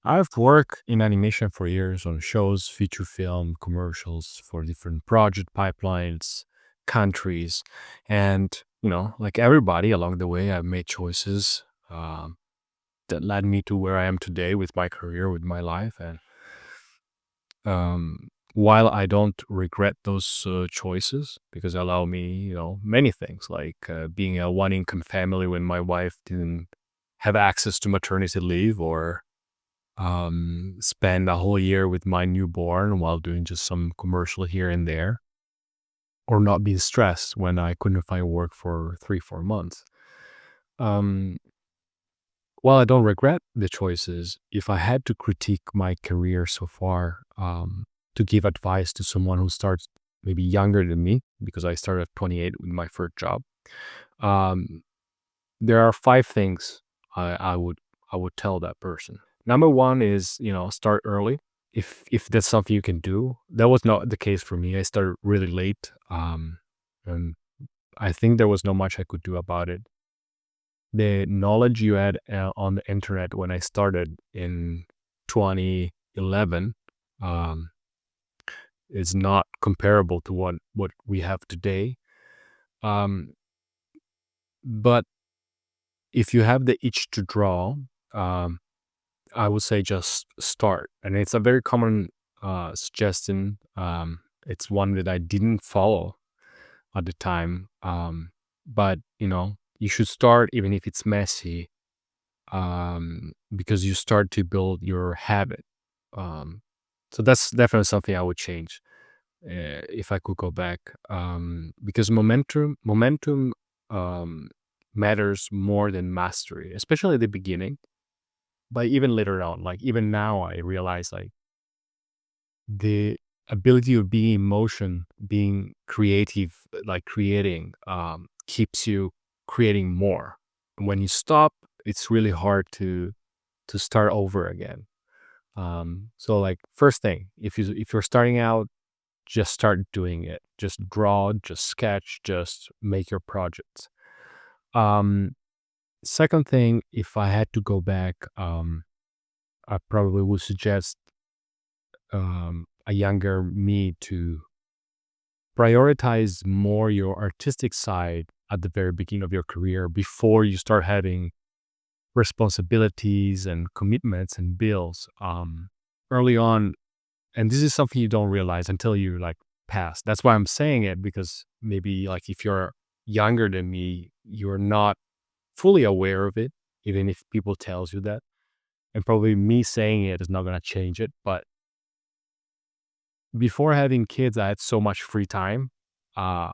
I've worked in animation for years on shows, feature film, commercials for different project pipelines, countries, and like everybody along the way, I've made choices that led me to where I am today with my career, with my life, and while I don't regret those choices because they allow me, many things like being a one income family when my wife didn't have access to maternity leave, or spend a whole year with my newborn while doing just some commercial here and there, or not being stressed when I couldn't find work for 3, 4 months. Um, while I don't regret the choices, if I had to critique my career so far, to give advice to someone who starts maybe younger than me, because I started at 28 with my first job, um, there are 5 things I would tell that person. Number one is, start early. If that's something you can do. That was not the case for me. I started really late. And I think there was not much I could do about it. The knowledge you had on the internet when I started in 2011 um, is not comparable to what we have today. Um, but if you have the itch to draw, um, I would say just start. And it's a very common suggestion. It's one that I didn't follow at the time. But you should start even if it's messy, because you start to build your habit. Um, so that's definitely something I would change if I could go back. Because momentum um, matters more than mastery, especially at the beginning. But even later on, like even now, I realize like the ability of being in motion, being creative, like creating, keeps you creating more. When you stop, it's really hard to start over again. So like first thing, if you're starting out, just start doing it. Just draw, just sketch, just make your projects. Um, Second thing, if I had to go back, I probably would suggest a younger me to prioritize more your artistic side at the very beginning of your career before you start having responsibilities and commitments and bills. Early on, and this is something you don't realize until you like pass. That's why I'm saying it, because maybe like if you're younger than me, you're not fully aware of it, even if people tells you that. And probably me saying it is not going to change it. But before having kids, I had so much free time, uh,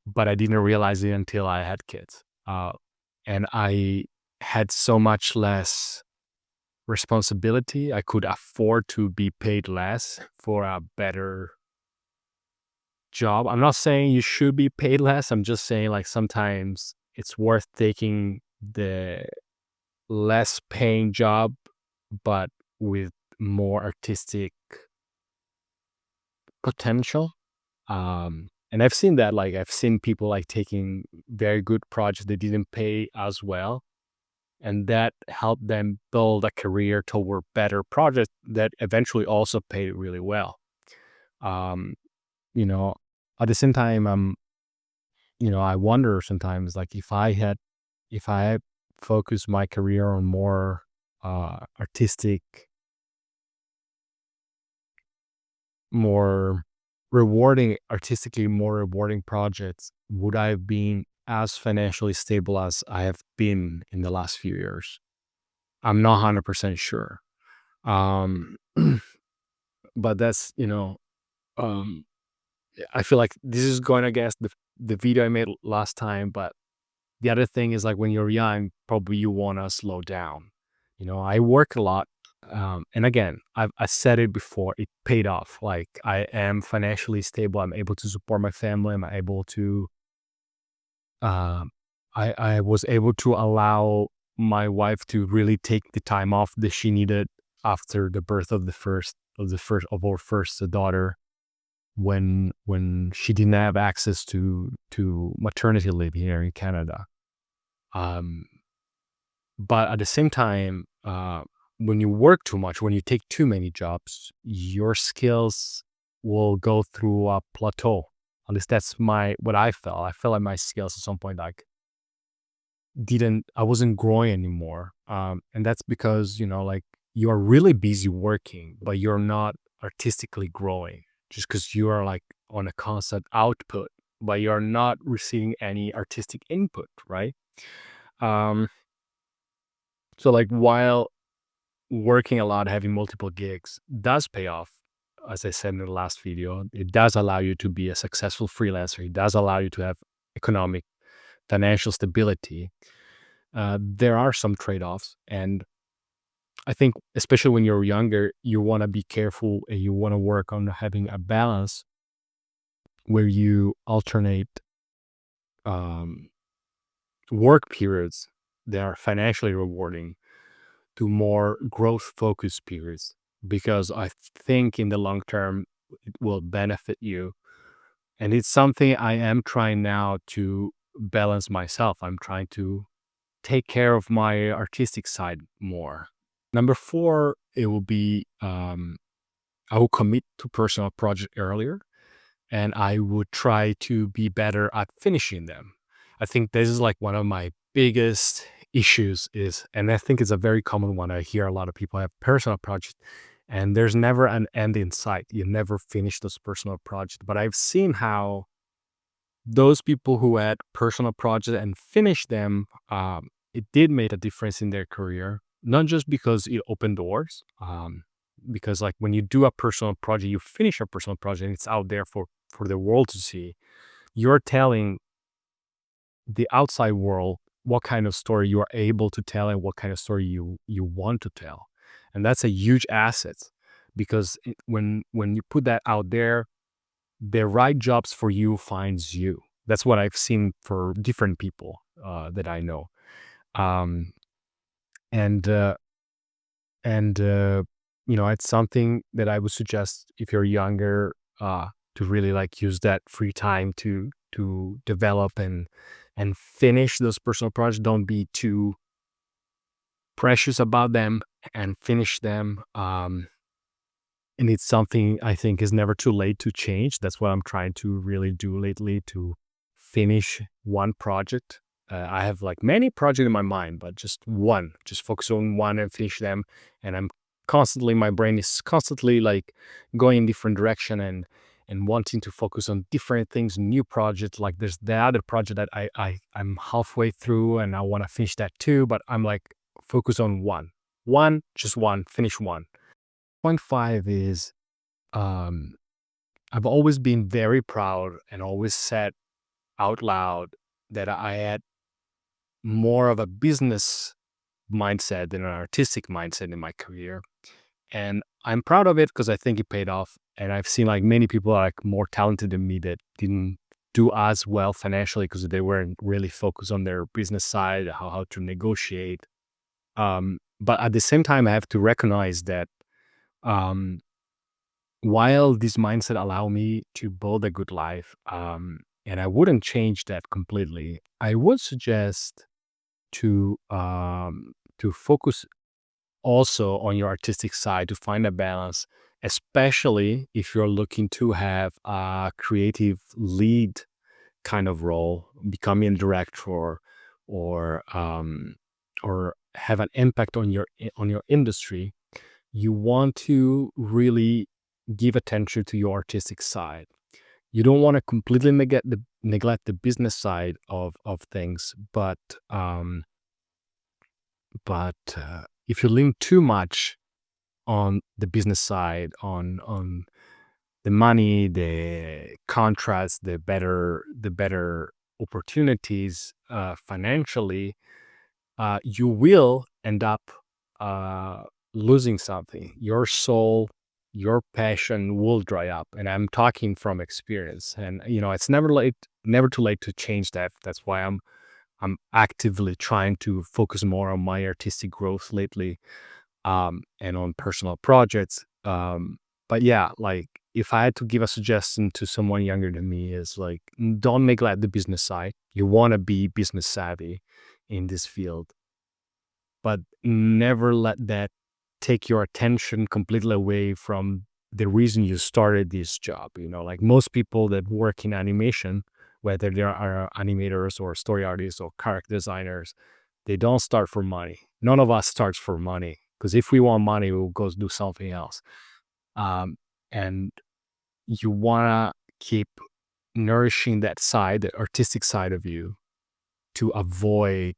but I didn't realize it until I had kids. And I had so much less responsibility. I could afford to be paid less for a better job. I'm not saying you should be paid less. I'm just saying like sometimes it's worth taking the less paying job, but with more artistic potential. And I've seen that, like I've seen people like taking very good projects that didn't pay as well, and that helped them build a career toward better projects that eventually also paid really well. Um, you know, at the same time, I wonder sometimes like if I had focused my career on more artistic, more artistically more rewarding projects, would I have been as financially stable as I have been in the last few years? I'm not 100% sure. Um, but um, I feel like this is going against the video I made last time. But the other thing is like when you're young, probably you want to slow down. I work a lot. And again, I said it before, it paid off. Like I am financially stable. I'm able to support my family. I'm able to, um, I was able to allow my wife to really take the time off that she needed after the birth of our first daughter, when she didn't have access to maternity leave here in Canada. Um, but at the same time, when you work too much, when you take too many jobs, your skills will go through a plateau. At least that's what I felt. I felt like my skills at some point like didn't I wasn't growing anymore. And that's because, like you are really busy working, but you're not artistically growing just because you are like on a constant output, but you're not receiving any artistic input, right? Um, so like while working a lot, having multiple gigs does pay off. As I said in the last video, it does allow you to be a successful freelancer. It does allow you to have economic, financial stability. There are some trade-offs, and I think especially when you're younger, you want to be careful and you want to work on having a balance where you alternate um, work periods that are financially rewarding to more growth focused periods, because I think in the long term it will benefit you. And it's something I am trying now to balance myself. I'm trying to take care of my artistic side more. Number four, it will be I will commit to personal project earlier, and I would try to be better at finishing them. I think this is like one of my biggest issues is, and I think it's a very common one. I hear a lot of people have personal projects and there's never an end in sight. You never finish those personal projects. But I've seen how those people who had personal projects and finished them, it did make a difference in their career, not just because it opened doors. Because like when you do a personal project, you finish a personal project, and it's out there for the world to see. You're telling the outside world what kind of story you are able to tell and what kind of story you want to tell, and that's a huge asset because when you put that out there, the right jobs for you finds you. That's what I've seen for different people that I know. Um, and and it's something that I would suggest if you're younger to really like use that free time to develop and finish those personal projects. Don't be too precious about them and finish them. And it's something I think is never too late to change. That's what I'm trying to really do lately, to finish one project. I have like many projects in my mind, but just focus on one and finish them. And my brain is constantly like going in different direction and wanting to focus on different things, new projects. Like there's the other project that I'm halfway through and I want to finish that too, but I'm like focus on just one, finish one. Point five is um, I've always been very proud and always said out loud that I had more of a business mindset than an artistic mindset in my career. And I'm proud of it because I think it paid off. And I've seen like many people like more talented than me that didn't do as well financially because they weren't really focused on their business side, how to negotiate. But at the same time, I have to recognize that um, while this mindset allow me to build a good life, and I wouldn't change that completely, I would suggest to focus also on your artistic side to find a balance, especially if you're looking to have a creative lead kind of role, becoming a director or or have an impact on your industry. You want to really give attention to your artistic side. You don't want to completely neglect the business side of things, but if you lean too much on the business side, on the money, the contracts, the better opportunities financially, you will end up uh, losing something. Your soul, your passion will dry up. And I'm talking from experience. And it's never too late to change that. That's why I'm actively trying to focus more on my artistic growth lately, and on personal projects. But yeah, like if I had to give a suggestion to someone younger than me, is like don't neglect the business side. You want to be business savvy in this field, but never let that take your attention completely away from the reason you started this job. Like most people that work in animation, whether they are animators or story artists or character designers, they don't start for money. None of us starts for money, because if we want money, we'll go do something else. And you want to keep nourishing that side, the artistic side of you, to avoid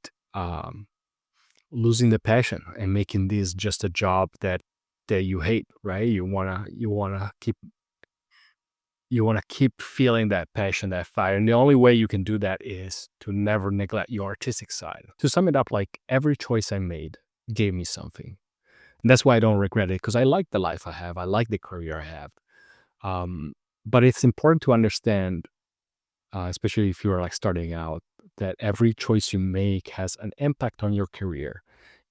losing the passion and making this just a job that you hate, right? You want to keep feeling that passion, that fire, and the only way you can do that is to never neglect your artistic side. To sum it up, like every choice I made gave me something, and that's why I don't regret it, because I like the life I have, I like the career I have. But it's important to understand, especially if you are like starting out, that every choice you make has an impact on your career.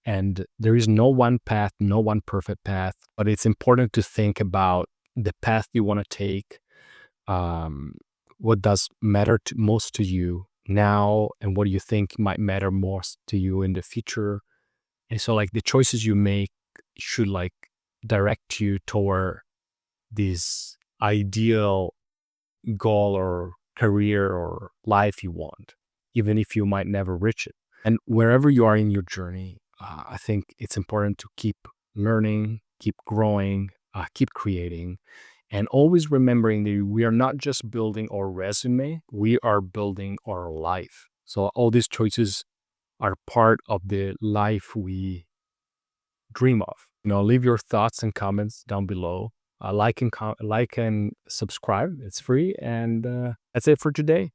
And there is no one path, no one perfect path, but it's important to think about the path you want to take, what does matter most to you now, and what do you think might matter most to you in the future. And so like the choices you make should like direct you toward this ideal goal or career or life you want, even if you might never reach it. And wherever you are in your journey, I think it's important to keep learning, keep growing, keep creating, and always remembering that we are not just building our resume, we are building our life. So all these choices are part of the life we dream of. Leave your thoughts and comments down below. Like and subscribe. It's free, and that's it for today.